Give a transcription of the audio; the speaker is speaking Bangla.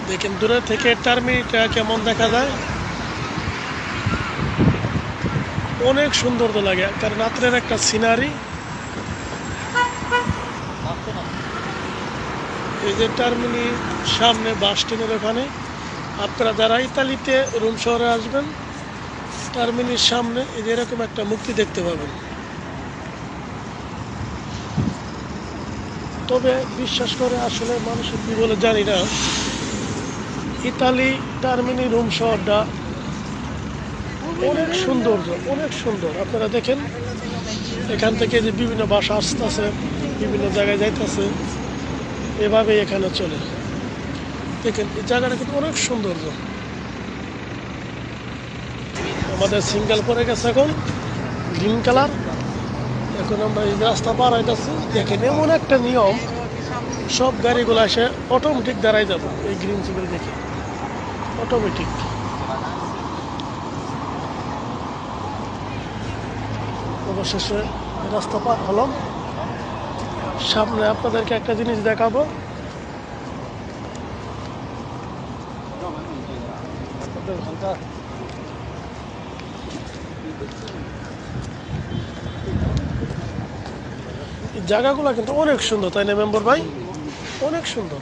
দেখেন দূরে থেকে টার্মিনালটা কেমন দেখা যায়, অনেক সুন্দর তো লাগে, কারণ রাত্রের একটা সিনারি। এই যে টার্মিনি সামনে বাস স্ট্যান্ডের ওখানে, আপনারা যারা ইতালিতে রোম শহরে আসবেন, টার্মিনির সামনে এই যে এরকম একটা মূর্তি দেখতে পাবেন। তবে বিশ্বাস করে আসলে মানুষের কি বলে জানি না, ইতালি টার্মিনি রোম শহরটা অনেক সৌন্দর্য, অনেক সুন্দর। আপনারা দেখেন এখান থেকে যে বিভিন্ন বাসা আসতেছে, বিভিন্ন জায়গায় যাইতেছে, এভাবেই এখানে চলে। দেখেন এই জায়গাটা কিন্তু অনেক সৌন্দর্য। আমাদের সিঙ্গেল পরে গেছে এখন গ্রিন কালার। এখন আমরা এই রাস্তা পার হইতেছি। দেখেন এমন একটা নিয়ম, সব গাড়িগুলো এসে অটোমেটিক দাঁড়াই যাবো এই গ্রিন সিগন্যাল দেখে, অটোমেটিক। অবশেষে রাস্তা পার হলাম। সামনে আপনাদেরকে একটা জিনিস দেখাবো। এই জায়গাগুলো কিন্তু অনেক সুন্দর, তাই না মেম্বার ভাই? অনেক সুন্দর।